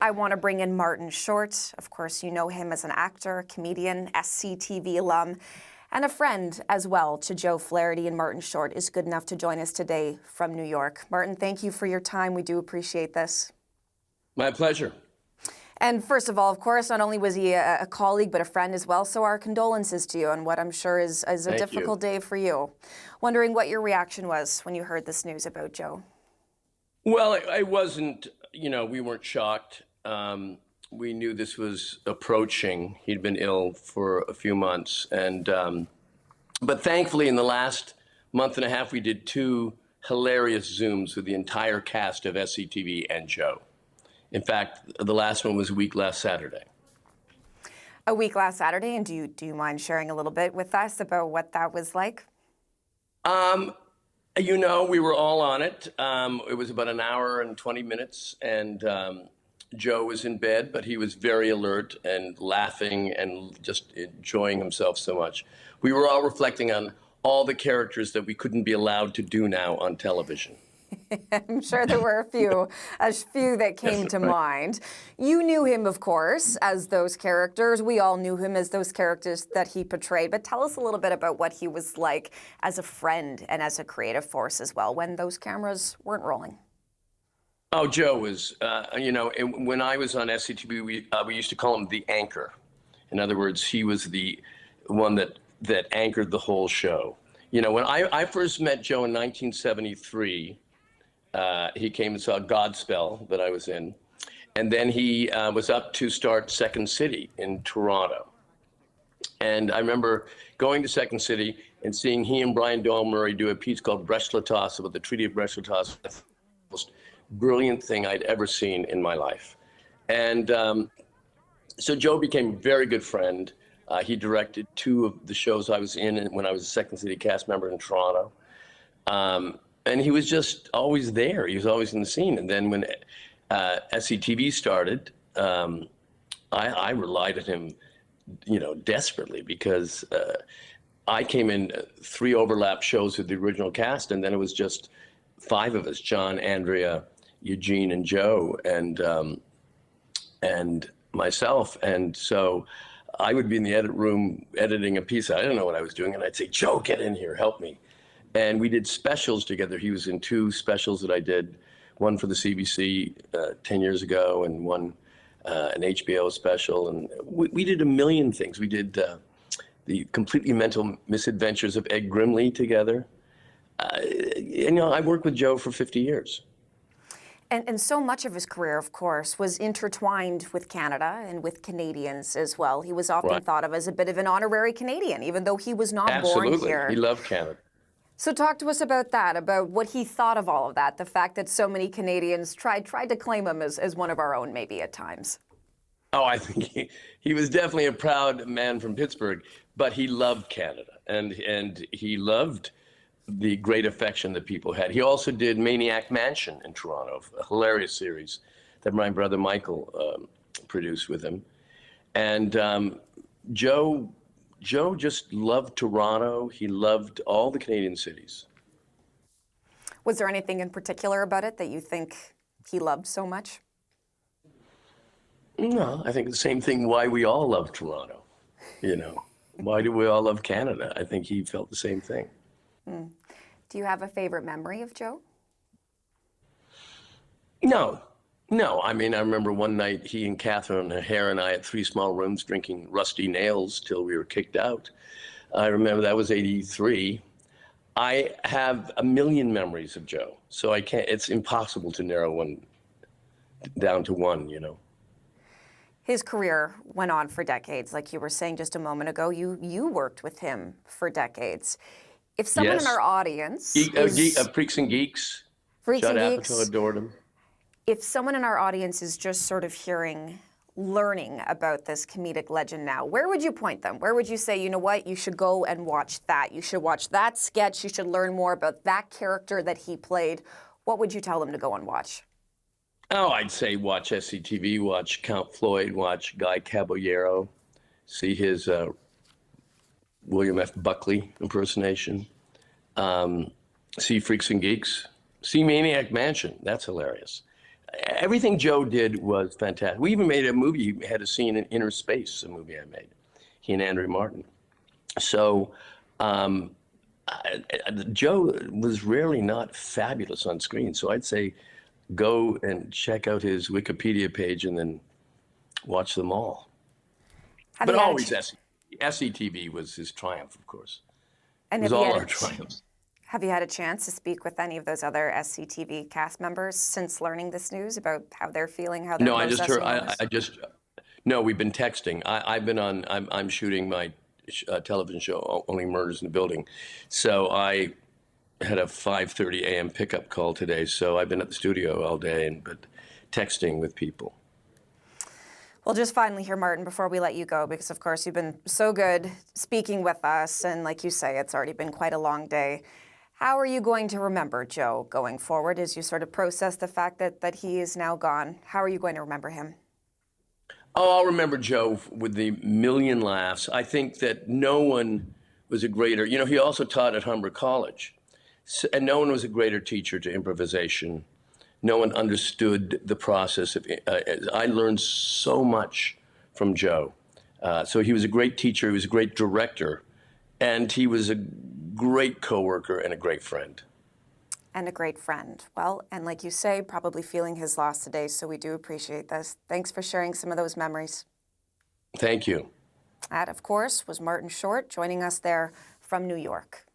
I want to bring in Martin Short. Of course, you know him as an actor, comedian, SCTV alum, and a friend as well to Joe Flaherty. And Martin Short is good enough to join us today from New York. Martin, thank you for your time. We do appreciate this. My pleasure. And first of all, of course, not only was he a colleague, but a friend as well. So our condolences to you on what I'm sure is a difficult day for you. Wondering what your reaction was when you heard this news about Joe. Well, I wasn't, we weren't shocked. We knew this was approaching. He'd been ill for a few months. But thankfully, in the last month and a half, we did 2 hilarious Zooms with the entire cast of SCTV and Joe. In fact, the last one was a week last Saturday. A week last Saturday, and do you mind sharing a little bit with us about what that was like? We were all on it. It was about an hour and 20 minutes, and Joe was in bed, but he was very alert and laughing and just enjoying himself so much. We were all reflecting on all the characters that we couldn't be allowed to do now on television. I'm sure there were a few that came to mind. You knew him, of course, as those characters. We all knew him as those characters that he portrayed. But tell us a little bit about what he was like as a friend and as a creative force as well when those cameras weren't rolling. Oh, Joe was, when I was on SCTV, we used to call him the anchor. In other words, he was the one that anchored the whole show. When I first met Joe in 1973, he came and saw Godspell that I was in. And then he was up to start Second City in Toronto. And I remember going to Second City and seeing he and Brian Doyle Murray do a piece called Brest-Litovsk about the Treaty of Brest-Litovsk. The most brilliant thing I'd ever seen in my life. And so Joe became a very good friend. He directed 2 of the shows I was in when I was a Second City cast member in Toronto. And he was just always there. He was always in the scene. And then when SCTV started, I relied on him, desperately because I came in 3 overlap shows with the original cast, and then it was just 5 of us, John, Andrea, Eugene, and Joe, and myself. And so I would be in the edit room editing a piece. I didn't know what I was doing. And I'd say, Joe, get in here, help me. And we did specials together. He was in 2 specials that I did, one for the CBC 10 years ago and one an HBO special. And we did a million things. We did the Completely Mental Misadventures of Ed Grimley together. I worked with Joe for 50 years. And so much of his career, of course, was intertwined with Canada and with Canadians as well. He was often thought of as a bit of an honorary Canadian, even though he was not born here. He loved Canada. So talk to us about that, about what he thought of all of that, the fact that so many Canadians tried to claim him as one of our own maybe at times. Oh, I think he was definitely a proud man from Pittsburgh, but he loved Canada, and he loved the great affection that people had. He also did Maniac Mansion in Toronto, a hilarious series that my brother Michael produced with him. And Joe just loved Toronto. He loved all the Canadian cities. Was there anything in particular about it that you think he loved so much? No, I think the same thing why we all love Toronto. Why do we all love Canada? I think he felt the same thing. Do you have a favorite memory of Joe? No. I mean, I remember one night he and Catherine Hare and I had 3 small rooms drinking Rusty Nails till we were kicked out. I remember that was 83. I have a million memories of Joe, so it's impossible to narrow one down to one, His career went on for decades. Like you were saying just a moment ago, you worked with him for decades. If someone in our audience Freaks and Geeks. Freaks Judd and Geeks. Apatow adored him. If someone in our audience is just sort of learning about this comedic legend now, where would you point them? Where would you say, you know what, you should go and watch that. You should watch that sketch. You should learn more about that character that he played. What would you tell them to go and watch? Oh, I'd say watch SCTV, watch Count Floyd, watch Guy Caballero, see his William F. Buckley impersonation, see Freaks and Geeks, see Maniac Mansion. That's hilarious. everything Joe did was fantastic. We even made a movie. He had a scene in Inner Space, a movie I made. He and Andrew Martin. So Joe was rarely not fabulous on screen. So I'd say go and check out his Wikipedia page and then watch them all. But always SCTV was his triumph, of course. And it was all our triumphs. Have you had a chance to speak with any of those other SCTV cast members since learning this news about how they're feeling, how they're processing this? No, we've been texting. I'm shooting my television show, Only Murders in the Building. So I had a 5:30 a.m. pickup call today. So I've been at the studio all day, but texting with people. Well, just finally here, Martin, before we let you go, because of course you've been so good speaking with us, and like you say, it's already been quite a long day. How are you going to remember Joe going forward as you sort of process the fact that he is now gone? How are you going to remember him? Oh, I'll remember Joe with the million laughs. I think that no one was a greater, he also taught at Humber College, and no one was a greater teacher to improvisation. No one understood the process of, I learned so much from Joe. So he was a great teacher, he was a great director, and he was a great coworker and a great friend. And a great friend. Well, and like you say, probably feeling his loss today, so we do appreciate this. Thanks for sharing some of those memories. Thank you. That, of course, was Martin Short joining us there from New York.